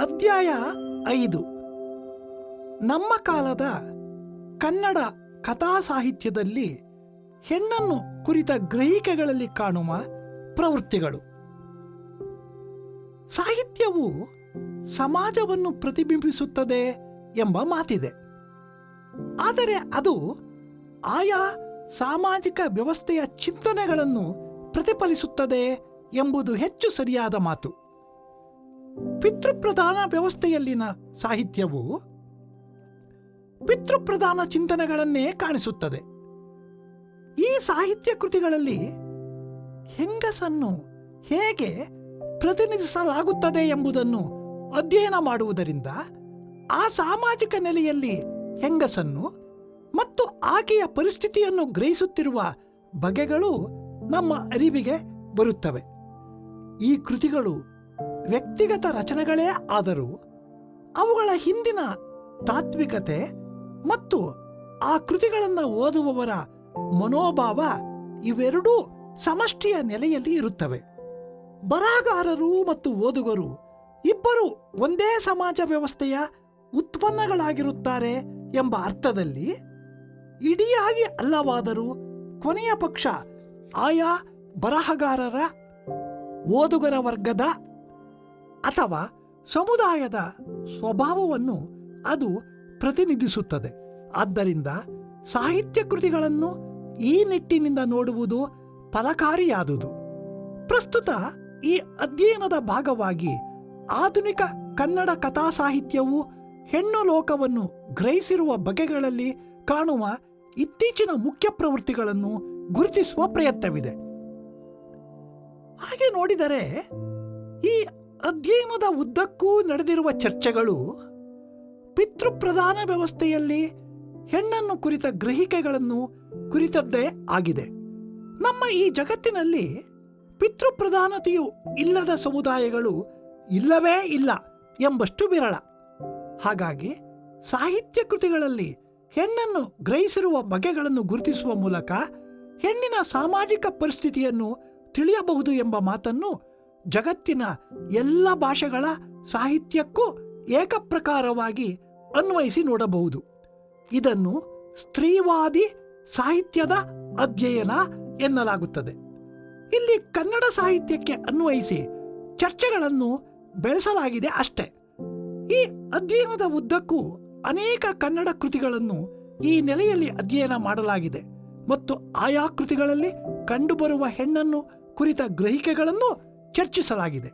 ಅಧ್ಯಾಯ 5. ನಮ್ಮ ಕಾಲದ ಕನ್ನಡ ಕಥಾ ಸಾಹಿತ್ಯದಲ್ಲಿ ಹೆಣ್ಣನ್ನು ಕುರಿತ ಗ್ರಹಿಕೆಗಳಲ್ಲಿ ಕಾಣುವ ಪ್ರವೃತ್ತಿಗಳು. ಸಾಹಿತ್ಯವು ಸಮಾಜವನ್ನು ಪ್ರತಿಬಿಂಬಿಸುತ್ತದೆ ಎಂಬ ಮಾತಿದೆ. ಆದರೆ ಅದು ಆಯಾ ಸಾಮಾಜಿಕ ವ್ಯವಸ್ಥೆಯ ಚಿಂತನೆಗಳನ್ನು ಪ್ರತಿಫಲಿಸುತ್ತದೆ ಎಂಬುದು ಹೆಚ್ಚು ಸರಿಯಾದ ಮಾತು. ಪಿತೃಪ್ರಧಾನ ವ್ಯವಸ್ಥೆಯಲ್ಲಿನ ಸಾಹಿತ್ಯವು ಪಿತೃಪ್ರಧಾನ ಚಿಂತನೆಗಳನ್ನೇ ಕಾಣಿಸುತ್ತದೆ. ಈ ಸಾಹಿತ್ಯ ಕೃತಿಗಳಲ್ಲಿ ಹೆಂಗಸನ್ನು ಹೇಗೆ ಪ್ರತಿನಿಧಿಸಲಾಗುತ್ತದೆ ಎಂಬುದನ್ನು ಅಧ್ಯಯನ ಮಾಡುವುದರಿಂದ ಆ ಸಾಮಾಜಿಕ ನೆಲೆಯಲ್ಲಿ ಹೆಂಗಸನ್ನು ಮತ್ತು ಆಕೆಯ ಪರಿಸ್ಥಿತಿಯನ್ನು ಗ್ರಹಿಸುತ್ತಿರುವ ಬಗೆಗಳು ನಮ್ಮ ಅರಿವಿಗೆ ಬರುತ್ತವೆ. ಈ ಕೃತಿಗಳು ವ್ಯಕ್ತಿಗತ ರಚನೆಗಳೇ ಆದರೂ ಅವುಗಳ ಹಿಂದಿನ ತಾತ್ವಿಕತೆ ಮತ್ತು ಆ ಕೃತಿಗಳನ್ನು ಓದುವವರ ಮನೋಭಾವ ಇವೆರಡೂ ಸಮಷ್ಟಿಯ ನೆಲೆಯಲ್ಲಿ ಇರುತ್ತವೆ. ಬರಹಗಾರರು ಮತ್ತು ಓದುಗರು ಇಬ್ಬರು ಒಂದೇ ಸಮಾಜ ವ್ಯವಸ್ಥೆಯ ಉತ್ಪನ್ನಗಳಾಗಿರುತ್ತಾರೆ ಎಂಬ ಅರ್ಥದಲ್ಲಿ ಇಡಿಯಾಗಿ ಅಲ್ಲವಾದರೂ ಕೊನೆಯ ಪಕ್ಷ ಆಯಾ ಬರಹಗಾರರ, ಓದುಗರ ವರ್ಗದ ಅಥವಾ ಸಮುದಾಯದ ಸ್ವಭಾವವನ್ನು ಅದು ಪ್ರತಿನಿಧಿಸುತ್ತದೆ. ಆದ್ದರಿಂದ ಸಾಹಿತ್ಯ ಕೃತಿಗಳನ್ನು ಈ ನಿಟ್ಟಿನಿಂದ ನೋಡುವುದು ಫಲಕಾರಿಯಾದುದು. ಪ್ರಸ್ತುತ ಈ ಅಧ್ಯಯನದ ಭಾಗವಾಗಿ ಆಧುನಿಕ ಕನ್ನಡ ಕಥಾ ಸಾಹಿತ್ಯವು ಹೆಣ್ಣು ಲೋಕವನ್ನು ಗ್ರಹಿಸಿರುವ ಬಗೆಗಳಲ್ಲಿ ಕಾಣುವ ಇತ್ತೀಚಿನ ಮುಖ್ಯ ಪ್ರವೃತ್ತಿಗಳನ್ನು ಗುರುತಿಸುವ ಪ್ರಯತ್ನವಿದೆ. ಹಾಗೆ ನೋಡಿದರೆ ಈ ಅಧ್ಯಯನದ ಉದ್ದಕ್ಕೂ ನಡೆದಿರುವ ಚರ್ಚೆಗಳು ಪಿತೃಪ್ರಧಾನ ವ್ಯವಸ್ಥೆಯಲ್ಲಿ ಹೆಣ್ಣನ್ನು ಕುರಿತ ಗ್ರಹಿಕೆಗಳನ್ನು ಕುರಿತದ್ದೇ ಆಗಿದೆ. ನಮ್ಮ ಈ ಜಗತ್ತಿನಲ್ಲಿ ಪಿತೃಪ್ರಧಾನತೆಯು ಇಲ್ಲದ ಸಮುದಾಯಗಳು ಇಲ್ಲವೇ ಇಲ್ಲ ಎಂಬಷ್ಟು ವಿರಳ. ಹಾಗಾಗಿ ಸಾಹಿತ್ಯ ಕೃತಿಗಳಲ್ಲಿ ಹೆಣ್ಣನ್ನು ಗ್ರಹಿಸಿರುವ ಬಗೆಗಳನ್ನು ಗುರುತಿಸುವ ಮೂಲಕ ಹೆಣ್ಣಿನ ಸಾಮಾಜಿಕ ಪರಿಸ್ಥಿತಿಯನ್ನು ತಿಳಿಯಬಹುದು ಎಂಬ ಮಾತನ್ನು ಜಗತ್ತಿನ ಎಲ್ಲ ಭಾಷೆಗಳ ಸಾಹಿತ್ಯಕ್ಕೂ ಏಕಪ್ರಕಾರವಾಗಿ ಅನ್ವಯಿಸಿ ನೋಡಬಹುದು. ಇದನ್ನು ಸ್ತ್ರೀವಾದಿ ಸಾಹಿತ್ಯದ ಅಧ್ಯಯನ ಎನ್ನಲಾಗುತ್ತದೆ. ಇಲ್ಲಿ ಕನ್ನಡ ಸಾಹಿತ್ಯಕ್ಕೆ ಅನ್ವಯಿಸಿ ಚರ್ಚೆಗಳನ್ನು ಬೆಳೆಸಲಾಗಿದೆ ಅಷ್ಟೇ. ಈ ಅಧ್ಯಯನದ ಉದ್ದಕ್ಕೂ ಅನೇಕ ಕನ್ನಡ ಕೃತಿಗಳನ್ನು ಈ ನೆಲೆಯಲ್ಲಿ ಅಧ್ಯಯನ ಮಾಡಲಾಗಿದೆ ಮತ್ತು ಆಯಾ ಕೃತಿಗಳಲ್ಲಿ ಕಂಡುಬರುವ ಹೆಣ್ಣನ್ನು ಕುರಿತ ಗ್ರಹಿಕೆಗಳನ್ನು ಚರ್ಚಿಸಲಾಗಿದೆ.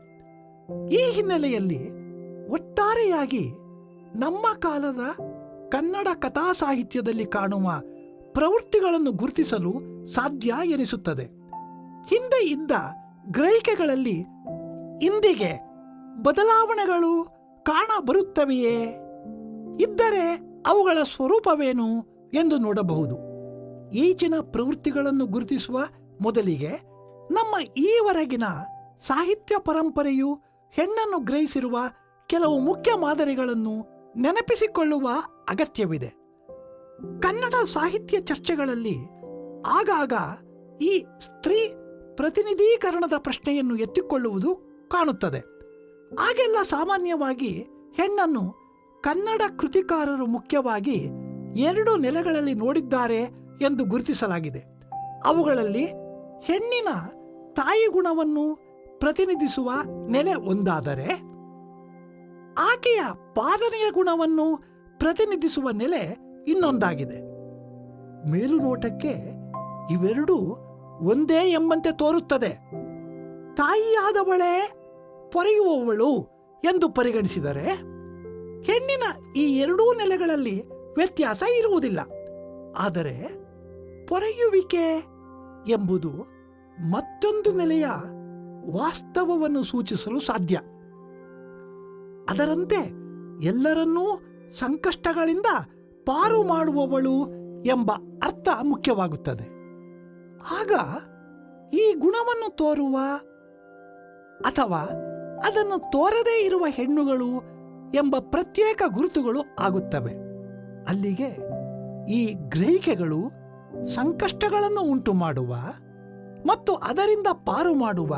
ಈ ಹಿನ್ನೆಲೆಯಲ್ಲಿ ಒಟ್ಟಾರೆಯಾಗಿ ನಮ್ಮ ಕಾಲದ ಕನ್ನಡ ಕಥಾ ಸಾಹಿತ್ಯದಲ್ಲಿ ಕಾಣುವ ಪ್ರವೃತ್ತಿಗಳನ್ನು ಗುರುತಿಸಲು ಸಾಧ್ಯ ಎನಿಸುತ್ತದೆ. ಹಿಂದೆ ಇದ್ದ ಗ್ರಹಿಕೆಗಳಲ್ಲಿ ಇಂದಿಗೆ ಬದಲಾವಣೆಗಳು ಕಾಣಬರುತ್ತವೆಯೇ? ಇದ್ದರೆ ಅವುಗಳ ಸ್ವರೂಪವೇನು ಎಂದು ನೋಡಬಹುದು. ಈಚಿನ ಪ್ರವೃತ್ತಿಗಳನ್ನು ಗುರುತಿಸುವ ಮೊದಲಿಗೆ ನಮ್ಮ ಈವರೆಗಿನ ಸಾಹಿತ್ಯ ಪರಂಪರೆಯು ಹೆಣ್ಣನ್ನು ಗ್ರಹಿಸಿರುವ ಕೆಲವು ಮುಖ್ಯ ಮಾದರಿಗಳನ್ನು ನೆನಪಿಸಿಕೊಳ್ಳುವ ಅಗತ್ಯವಿದೆ. ಕನ್ನಡ ಸಾಹಿತ್ಯ ಚರ್ಚೆಗಳಲ್ಲಿ ಆಗಾಗ ಈ ಸ್ತ್ರೀ ಪ್ರತಿನಿಧೀಕರಣದ ಪ್ರಶ್ನೆಯನ್ನು ಎತ್ತಿಕೊಳ್ಳುವುದು ಕಾಣುತ್ತದೆ. ಆಗೆಲ್ಲ ಸಾಮಾನ್ಯವಾಗಿ ಹೆಣ್ಣನ್ನು ಕನ್ನಡ ಕೃತಿಕಾರರು ಮುಖ್ಯವಾಗಿ 2 ನೆಲೆಗಳಲ್ಲಿ ನೋಡಿದ್ದಾರೆ ಎಂದು ಗುರುತಿಸಲಾಗಿದೆ. ಅವುಗಳಲ್ಲಿ ಹೆಣ್ಣಿನ ತಾಯಿ ಗುಣವನ್ನು ಪ್ರತಿನಿಧಿಸುವ ನೆಲೆ ಒಂದಾದರೆ, ಆಕೆಯ ಪಾಲನೆಯ ಗುಣವನ್ನು ಪ್ರತಿನಿಧಿಸುವ ನೆಲೆ ಇನ್ನೊಂದಾಗಿದೆ. ಮೇಲುನೋಟಕ್ಕೆ ಇವೆರಡೂ ಒಂದೇ ಎಂಬಂತೆ ತೋರುತ್ತದೆ. ತಾಯಿಯಾದವಳೇ ಪೊರೆಯುವವಳು ಎಂದು ಪರಿಗಣಿಸಿದರೆ ಹೆಣ್ಣಿನ ಈ 2 ನೆಲೆಗಳಲ್ಲಿ ವ್ಯತ್ಯಾಸ ಇರುವುದಿಲ್ಲ. ಆದರೆ ಪೊರೆಯುವಿಕೆ ಎಂಬುದು ಮತ್ತೊಂದು ನೆಲೆಯ ವಾಸ್ತವವನ್ನು ಸೂಚಿಸಲು ಸಾಧ್ಯ. ಅದರಂತೆ ಎಲ್ಲರನ್ನೂ ಸಂಕಷ್ಟಗಳಿಂದ ಪಾರು ಮಾಡುವವಳು ಎಂಬ ಅರ್ಥ ಮುಖ್ಯವಾಗುತ್ತದೆ. ಆಗ ಈ ಗುಣವನ್ನು ತೋರುವ ಅಥವಾ ಅದನ್ನು ತೋರದೇ ಇರುವ ಹೆಣ್ಣುಗಳು ಎಂಬ ಪ್ರತ್ಯೇಕ ಗುರುತುಗಳು ಆಗುತ್ತವೆ. ಅಲ್ಲಿಗೆ ಈ ಗ್ರಹಿಕೆಗಳು ಸಂಕಷ್ಟಗಳನ್ನು ಉಂಟು ಮಾಡುವ ಮತ್ತು ಅದರಿಂದ ಪಾರು ಮಾಡುವ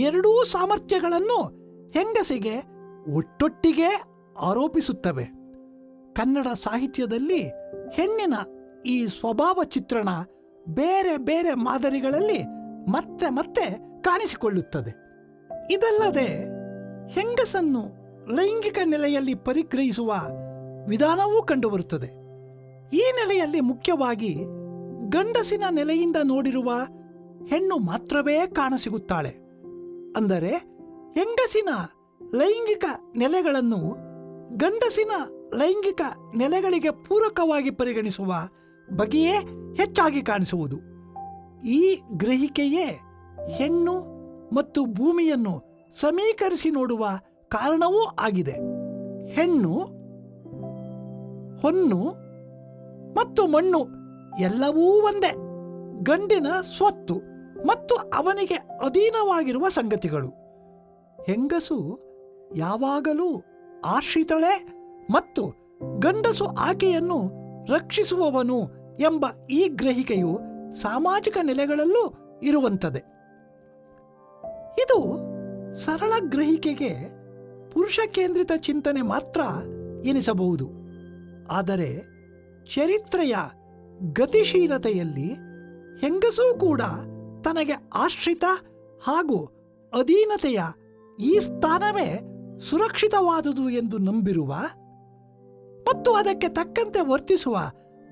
ಎರಡೂ ಸಾಮರ್ಥ್ಯಗಳನ್ನು ಹೆಂಗಸಿಗೆ ಒಟ್ಟೊಟ್ಟಿಗೆ ಆರೋಪಿಸುತ್ತವೆ. ಕನ್ನಡ ಸಾಹಿತ್ಯದಲ್ಲಿ ಹೆಣ್ಣಿನ ಈ ಸ್ವಭಾವ ಚಿತ್ರಣ ಬೇರೆ ಬೇರೆ ಮಾದರಿಗಳಲ್ಲಿ ಮತ್ತೆ ಮತ್ತೆ ಕಾಣಿಸಿಕೊಳ್ಳುತ್ತದೆ. ಇದಲ್ಲದೆ ಹೆಂಗಸನ್ನು ಲೈಂಗಿಕ ನೆಲೆಯಲ್ಲಿ ಪರಿಗ್ರಹಿಸುವ ವಿಧಾನವೂ ಕಂಡುಬರುತ್ತದೆ. ಈ ನೆಲೆಯಲ್ಲಿ ಮುಖ್ಯವಾಗಿ ಗಂಡಸಿನ ನೆಲೆಯಿಂದ ನೋಡಿರುವ ಹೆಣ್ಣು ಮಾತ್ರವೇ ಕಾಣಸಿಗುತ್ತಾಳೆ. ಅಂದರೆ ಹೆಂಗಸಿನ ಲೈಂಗಿಕ ನೆಲೆಗಳನ್ನು ಗಂಡಸಿನ ಲೈಂಗಿಕ ನೆಲೆಗಳಿಗೆ ಪೂರಕವಾಗಿ ಪರಿಗಣಿಸುವ ಬಗೆಯೇ ಹೆಚ್ಚಾಗಿ ಕಾಣಿಸುವುದು. ಈ ಗ್ರಹಿಕೆಯೇ ಹೆಣ್ಣು ಮತ್ತು ಭೂಮಿಯನ್ನು ಸಮೀಕರಿಸಿ ನೋಡುವ ಕಾರಣವೂ ಆಗಿದೆ. ಹೆಣ್ಣು, ಹೊನ್ನು ಮತ್ತು ಮಣ್ಣು ಎಲ್ಲವೂ ಒಂದೇ, ಗಂಡಿನ ಸ್ವತ್ತು ಮತ್ತು ಅವನಿಗೆ ಅಧೀನವಾಗಿರುವ ಸಂಗತಿಗಳು. ಹೆಂಗಸು ಯಾವಾಗಲೂ ಆಶ್ರಿತಳೆ ಮತ್ತು ಗಂಡಸು ಆಕೆಯನ್ನು ರಕ್ಷಿಸುವವನು ಎಂಬ ಈ ಗ್ರಹಿಕೆಯು ಸಾಮಾಜಿಕ ನೆಲೆಗಳಲ್ಲೂ ಇರುವಂಥದ್ದೇ. ಇದು ಸರಳ ಗ್ರಹಿಕೆಗೆ ಪುರುಷ ಕೇಂದ್ರಿತ ಚಿಂತನೆ ಮಾತ್ರ ಎನಿಸಬಹುದು. ಆದರೆ ಚರಿತ್ರೆಯ ಗತಿಶೀಲತೆಯಲ್ಲಿ ಹೆಂಗಸೂ ಕೂಡ ತನಗೆ ಆಶ್ರಿತ ಹಾಗೂ ಅಧೀನತೆಯ ಈ ಸ್ಥಾನವೇ ಸುರಕ್ಷಿತವಾದುದು ಎಂದು ನಂಬಿರುವ ಮತ್ತು ಅದಕ್ಕೆ ತಕ್ಕಂತೆ ವರ್ತಿಸುವ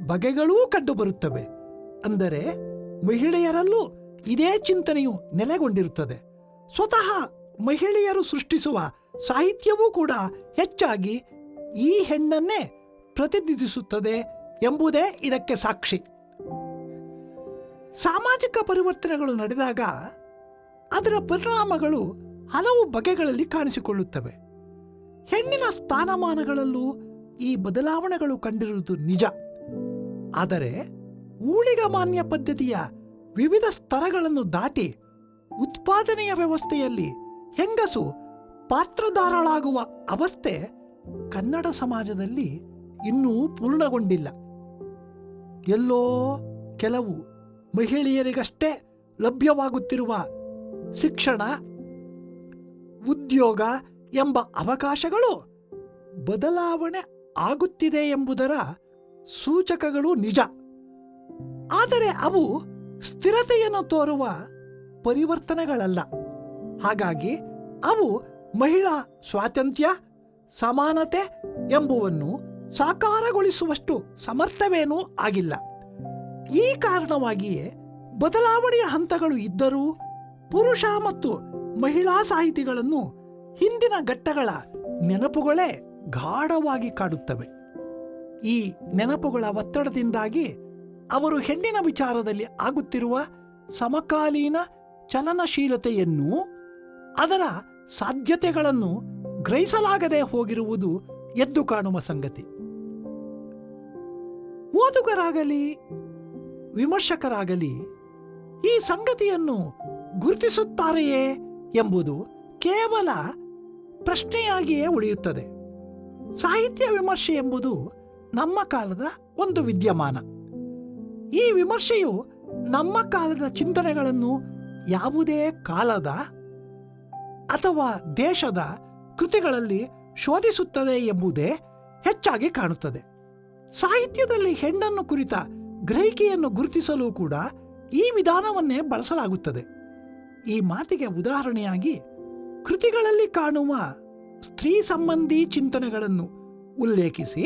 ಬಗೆಗಳೂ ಕಂಡುಬರುತ್ತವೆ. ಅಂದರೆ ಮಹಿಳೆಯರಲ್ಲೂ ಇದೇ ಚಿಂತನೆಯು ನೆಲೆಗೊಂಡಿರುತ್ತದೆ. ಸ್ವತಃ ಮಹಿಳೆಯರು ಸೃಷ್ಟಿಸುವ ಸಾಹಿತ್ಯವೂ ಕೂಡ ಹೆಚ್ಚಾಗಿ ಈ ಹೆಣ್ಣನ್ನೇ ಪ್ರತಿನಿಧಿಸುತ್ತದೆ ಎಂಬುದೇ ಇದಕ್ಕೆ ಸಾಕ್ಷಿ. ಸಾಮಾಜಿಕ ಪರಿವರ್ತನೆಗಳು ನಡೆದಾಗ ಅದರ ಪರಿಣಾಮಗಳು ಹಲವು ಬಗೆಗಳಲ್ಲಿ ಕಾಣಿಸಿಕೊಳ್ಳುತ್ತವೆ. ಹೆಣ್ಣಿನ ಸ್ಥಾನಮಾನಗಳಲ್ಲೂ ಈ ಬದಲಾವಣೆಗಳು ಕಂಡಿರುವುದು ನಿಜ. ಆದರೆ ಊಳಿಗಮಾನ್ಯ ಪದ್ಧತಿಯ ವಿವಿಧ ಸ್ತರಗಳನ್ನು ದಾಟಿ ಉತ್ಪಾದನೆಯ ವ್ಯವಸ್ಥೆಯಲ್ಲಿ ಹೆಂಗಸು ಪಾತ್ರಧಾರಳಾಗುವ ಅವಸ್ಥೆ ಕನ್ನಡ ಸಮಾಜದಲ್ಲಿ ಇನ್ನೂ ಪೂರ್ಣಗೊಂಡಿಲ್ಲ. ಎಲ್ಲೋ ಕೆಲವು ಮಹಿಳೆಯರಿಗಷ್ಟೇ ಲಭ್ಯವಾಗುತ್ತಿರುವ ಶಿಕ್ಷಣ, ಉದ್ಯೋಗ ಎಂಬ ಅವಕಾಶಗಳು ಬದಲಾವಣೆ ಆಗುತ್ತಿದೆ ಎಂಬುದರ ಸೂಚಕಗಳು ನಿಜ. ಆದರೆ ಅವು ಸ್ಥಿರತೆಯನ್ನು ತೋರುವ ಪರಿವರ್ತನೆಗಳಲ್ಲ. ಹಾಗಾಗಿ ಅವು ಮಹಿಳಾ ಸ್ವಾತಂತ್ರ್ಯ, ಸಮಾನತೆ ಎಂಬುವನ್ನು ಸಾಕಾರಗೊಳಿಸುವಷ್ಟು ಸಮರ್ಥವೇನೂ ಆಗಿಲ್ಲ. ಈ ಕಾರಣವಾಗಿಯೇ ಬದಲಾವಣೆಯ ಹಂತಗಳು ಇದ್ದರೂ ಪುರುಷ ಮತ್ತು ಮಹಿಳಾ ಸಾಹಿತಿಗಳನ್ನು ಹಿಂದಿನ ಘಟ್ಟಗಳ ನೆನಪುಗಳೇ ಗಾಢವಾಗಿ ಕಾಡುತ್ತವೆ. ಈ ನೆನಪುಗಳ ಒತ್ತಡದಿಂದಾಗಿ ಅವರು ಹೆಣ್ಣಿನ ವಿಚಾರದಲ್ಲಿ ಆಗುತ್ತಿರುವ ಸಮಕಾಲೀನ ಚಲನಶೀಲತೆಯನ್ನು, ಅದರ ಸಾಧ್ಯತೆಗಳನ್ನು ಗ್ರಹಿಸಲಾಗದೆ ಹೋಗಿರುವುದು ಎದ್ದು ಕಾಣುವ ಸಂಗತಿ. ಓದುಗರಾಗಲಿ ವಿಮರ್ಶಕರಾಗಲಿ ಈ ಸಂಗತಿಯನ್ನು ಗುರುತಿಸುತ್ತಾರೆಯೇ ಎಂಬುದು ಕೇವಲ ಪ್ರಶ್ನೆಯಾಗಿಯೇ ಉಳಿಯುತ್ತದೆ. ಸಾಹಿತ್ಯ ವಿಮರ್ಶೆ ಎಂಬುದು ನಮ್ಮ ಕಾಲದ ಒಂದು ವಿದ್ಯಮಾನ. ಈ ವಿಮರ್ಶೆಯು ನಮ್ಮ ಕಾಲದ ಚಿಂತನೆಗಳನ್ನು ಯಾವುದೇ ಕಾಲದ ಅಥವಾ ದೇಶದ ಕೃತಿಗಳಲ್ಲಿ ಶೋಧಿಸುತ್ತದೆ ಎಂಬುದೇ ಹೆಚ್ಚಾಗಿ ಕಾಣುತ್ತದೆ. ಸಾಹಿತ್ಯದಲ್ಲಿ ಹೆಣ್ಣನ್ನು ಕುರಿತ ಗ್ರಹಿಕೆಯನ್ನು ಗುರುತಿಸಲು ಕೂಡ ಈ ವಿಧಾನವನ್ನೇ ಬಳಸಲಾಗುತ್ತದೆ. ಈ ಮಾತಿಗೆ ಉದಾಹರಣೆಯಾಗಿ ಕೃತಿಗಳಲ್ಲಿ ಕಾಣುವ ಸ್ತ್ರೀ ಸಂಬಂಧಿ ಚಿಂತನೆಗಳನ್ನು ಉಲ್ಲೇಖಿಸಿ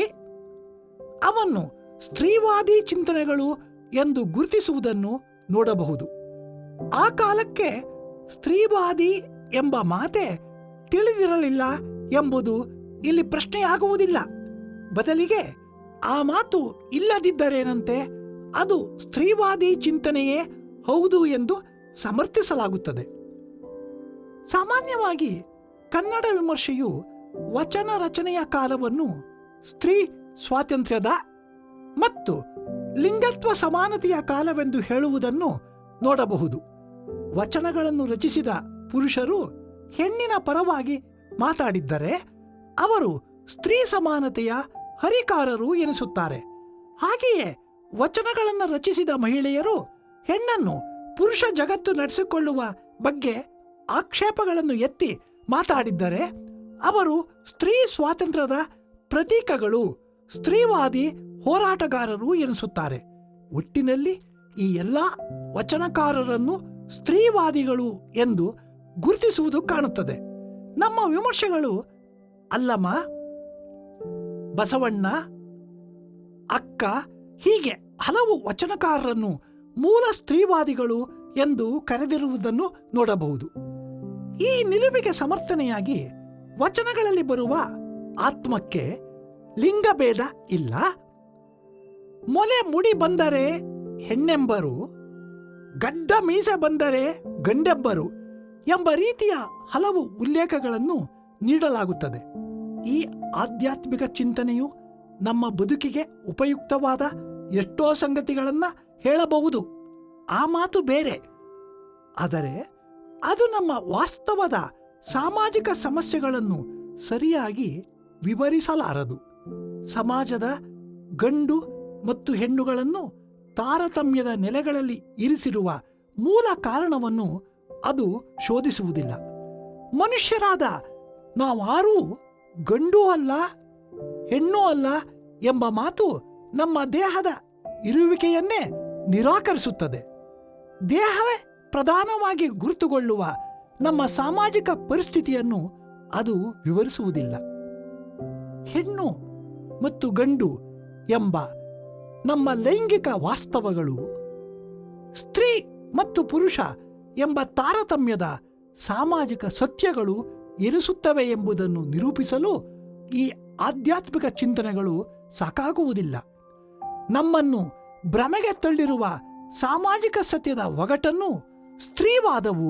ಅವನ್ನು ಸ್ತ್ರೀವಾದಿ ಚಿಂತನೆಗಳು ಎಂದು ಗುರುತಿಸುವುದನ್ನು ನೋಡಬಹುದು. ಆ ಕಾಲಕ್ಕೆ ಸ್ತ್ರೀವಾದಿ ಎಂಬ ಮಾತೆ ತಿಳಿದಿರಲಿಲ್ಲ ಎಂಬುದು ಇಲ್ಲಿ ಪ್ರಶ್ನೆಯಾಗುವುದಿಲ್ಲ. ಬದಲಿಗೆ ಆ ಮಾತು ಇಲ್ಲದಿದ್ದರೇನಂತೆ ಅದು ಸ್ತ್ರೀವಾದಿ ಚಿಂತನೆಯೇ ಹೌದು ಎಂದು ಸಮರ್ಥಿಸಲಾಗುತ್ತದೆ. ಸಾಮಾನ್ಯವಾಗಿ ಕನ್ನಡ ವಿಮರ್ಶೆಯು ವಚನ ರಚನೆಯ ಕಾಲವನ್ನು ಸ್ತ್ರೀ ಸ್ವಾತಂತ್ರ್ಯದ ಮತ್ತು ಲಿಂಗತ್ವ ಸಮಾನತೆಯ ಕಾಲವೆಂದು ಹೇಳುವುದನ್ನು ನೋಡಬಹುದು. ವಚನಗಳನ್ನು ರಚಿಸಿದ ಪುರುಷರು ಹೆಣ್ಣಿನ ಪರವಾಗಿ ಮಾತಾಡಿದ್ದರೆ ಅವರು ಸ್ತ್ರೀ ಸಮಾನತೆಯ ಹರಿಕಾರರು ಎನಿಸುತ್ತಾರೆ. ಹಾಗೆಯೇ ವಚನಗಳನ್ನು ರಚಿಸಿದ ಮಹಿಳೆಯರು ಹೆಣ್ಣನ್ನು ಪುರುಷ ಜಗತ್ತು ನಡೆಸಿಕೊಳ್ಳುವ ಬಗ್ಗೆ ಆಕ್ಷೇಪಗಳನ್ನು ಎತ್ತಿ ಮಾತಾಡಿದ್ದರೆ ಅವರು ಸ್ತ್ರೀ ಸ್ವಾತಂತ್ರ್ಯದ ಪ್ರತೀಕಗಳು, ಸ್ತ್ರೀವಾದಿ ಹೋರಾಟಗಾರರು ಎನಿಸುತ್ತಾರೆ. ಒಟ್ಟಿನಲ್ಲಿ ಈ ಎಲ್ಲ ವಚನಕಾರರನ್ನು ಸ್ತ್ರೀವಾದಿಗಳು ಎಂದು ಗುರುತಿಸುವುದು ಕಾಣುತ್ತದೆ. ನಮ್ಮ ವಿಮರ್ಶೆಗಳು ಅಲ್ಲಮ್ಮ, ಬಸವಣ್ಣ, ಅಕ್ಕ ಹೀಗೆ ಹಲವು ವಚನಕಾರರನ್ನು ಮೂಲ ಸ್ತ್ರೀವಾದಿಗಳು ಎಂದು ಕರೆದಿರುವುದನ್ನು ನೋಡಬಹುದು. ಈ ನಿಲುವಿಗೆ ಸಮರ್ಥನೆಯಾಗಿ ವಚನಗಳಲ್ಲಿ ಬರುವ ಆತ್ಮಕ್ಕೆ ಲಿಂಗಭೇದ ಇಲ್ಲ, ಮೊಲೆ ಮುಡಿ ಬಂದರೆ ಹೆಣ್ಣೆಂಬರು, ಗಡ್ಡ ಮೀಸೆ ಬಂದರೆ ಗಂಡೆಂಬರು ಎಂಬ ರೀತಿಯ ಹಲವು ಉಲ್ಲೇಖಗಳನ್ನು ನೀಡಲಾಗುತ್ತದೆ. ಈ ಆಧ್ಯಾತ್ಮಿಕ ಚಿಂತನೆಯು ನಮ್ಮ ಬದುಕಿಗೆ ಉಪಯುಕ್ತವಾದ ಎಷ್ಟೋ ಸಂಗತಿಗಳನ್ನು ಹೇಳಬಹುದು, ಆ ಮಾತು ಬೇರೆ. ಆದರೆ ಅದು ನಮ್ಮ ವಾಸ್ತವದ ಸಾಮಾಜಿಕ ಸಮಸ್ಯೆಗಳನ್ನು ಸರಿಯಾಗಿ ವಿವರಿಸಲಾರದು. ಸಮಾಜದ ಗಂಡು ಮತ್ತು ಹೆಣ್ಣುಗಳನ್ನು ತಾರತಮ್ಯದ ನೆಲೆಗಳಲ್ಲಿ ಇರಿಸಿರುವ ಮೂಲ ಕಾರಣವನ್ನು ಅದು ಶೋಧಿಸುವುದಿಲ್ಲ. ಮನುಷ್ಯರಾದ ನಾವಾರೂ ಗಂಡು ಅಲ್ಲ ಹೆಣ್ಣು ಅಲ್ಲ ಎಂಬ ಮಾತು ನಮ್ಮ ದೇಹದ ಇರುವಿಕೆಯನ್ನೇ ನಿರಾಕರಿಸುತ್ತದೆ. ದೇಹವೇ ಪ್ರಧಾನವಾಗಿ ಗುರುತುಗೊಳ್ಳುವ ನಮ್ಮ ಸಾಮಾಜಿಕ ಪರಿಸ್ಥಿತಿಯನ್ನು ಅದು ವಿವರಿಸುವುದಿಲ್ಲ. ಹೆಣ್ಣು ಮತ್ತು ಗಂಡು ಎಂಬ ನಮ್ಮ ಲೈಂಗಿಕ ವಾಸ್ತವಗಳು, ಸ್ತ್ರೀ ಮತ್ತು ಪುರುಷ ಎಂಬ ತಾರತಮ್ಯದ ಸಾಮಾಜಿಕ ಸತ್ಯಗಳು ಎನಿಸುತ್ತವೆ ಎಂಬುದನ್ನು ನಿರೂಪಿಸಲು ಈ ಆಧ್ಯಾತ್ಮಿಕ ಚಿಂತನೆಗಳು ಸಾಕಾಗುವುದಿಲ್ಲ. ನಮ್ಮನ್ನು ಭ್ರಮೆಗೆ ತಳ್ಳಿರುವ ಸಾಮಾಜಿಕ ಸತ್ಯದ ಒಗಟನ್ನು ಸ್ತ್ರೀವಾದವು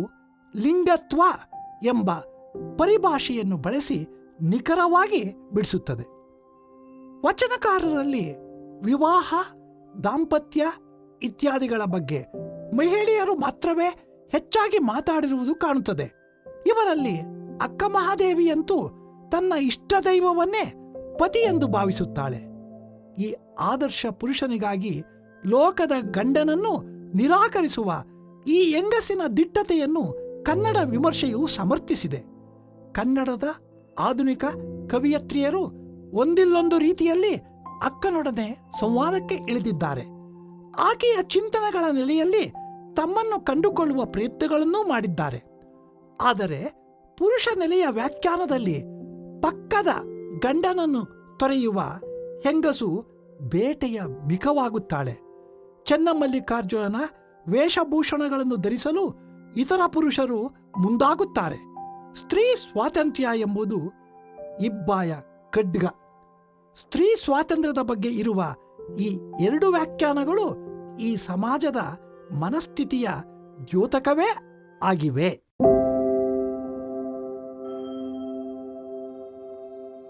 ಲಿಂಗತ್ವ ಎಂಬ ಪರಿಭಾಷೆಯನ್ನು ಬಳಸಿ ನಿಖರವಾಗಿ ಬಿಡಿಸುತ್ತದೆ. ವಚನಕಾರರಲ್ಲಿ ವಿವಾಹ, ದಾಂಪತ್ಯ ಇತ್ಯಾದಿಗಳ ಬಗ್ಗೆ ಮಹಿಳೆಯರು ಮಾತ್ರವೇ ಹೆಚ್ಚಾಗಿ ಮಾತಾಡಿರುವುದು ಕಾಣುತ್ತದೆ. ಇವರಲ್ಲಿ ಅಕ್ಕ ಮಹಾದೇವಿಯಂತೂ ತನ್ನ ಇಷ್ಟದೈವವನ್ನೇ ಪತಿ ಎಂದು ಭಾವಿಸುತ್ತಾಳೆ. ಈ ಆದರ್ಶ ಪುರುಷನಿಗಾಗಿ ಲೋಕದ ಗಂಡನನ್ನು ನಿರಾಕರಿಸುವ ಈ ಹೆಂಗಸಿನ ದಿಟ್ಟತೆಯನ್ನು ಕನ್ನಡ ವಿಮರ್ಶೆಯು ಸಮರ್ಥಿಸಿದೆ. ಕನ್ನಡದ ಆಧುನಿಕ ಕವಿಯತ್ರಿಯರು ಒಂದಿಲ್ಲೊಂದು ರೀತಿಯಲ್ಲಿ ಅಕ್ಕನೊಡನೆ ಸಂವಾದಕ್ಕೆ ಇಳಿದಿದ್ದಾರೆ. ಆಕೆಯ ಚಿಂತನೆಗಳ ನೆಲೆಯಲ್ಲಿ ತಮ್ಮನ್ನು ಕಂಡುಕೊಳ್ಳುವ ಪ್ರಯತ್ನಗಳನ್ನೂ ಮಾಡಿದ್ದಾರೆ. ಆದರೆ ಪುರುಷ ನೆಲೆಯ ವ್ಯಾಖ್ಯಾನದಲ್ಲಿ ಪಕ್ಕದ ಗಂಡನನ್ನು ತೊರೆಯುವ ಹೆಂಗಸು ಬೇಟೆಯ ಮಿಕವಾಗುತ್ತಾಳೆ. ಚೆನ್ನಮಲ್ಲಿಕಾರ್ಜುನನ ವೇಷಭೂಷಣಗಳನ್ನು ಧರಿಸಲು ಇತರ ಪುರುಷರು ಮುಂದಾಗುತ್ತಾರೆ. ಸ್ತ್ರೀ ಸ್ವಾತಂತ್ರ್ಯ ಎಂಬುದು ಇಬ್ಬಾಯ ಖಡ್ಗ. ಸ್ತ್ರೀ ಸ್ವಾತಂತ್ರ್ಯದ ಬಗ್ಗೆ ಇರುವ ಈ ಎರಡು ವ್ಯಾಖ್ಯಾನಗಳು ಈ ಸಮಾಜದ ಮನಸ್ಥಿತಿಯ ದ್ಯೋತಕವೇ ಆಗಿವೆ.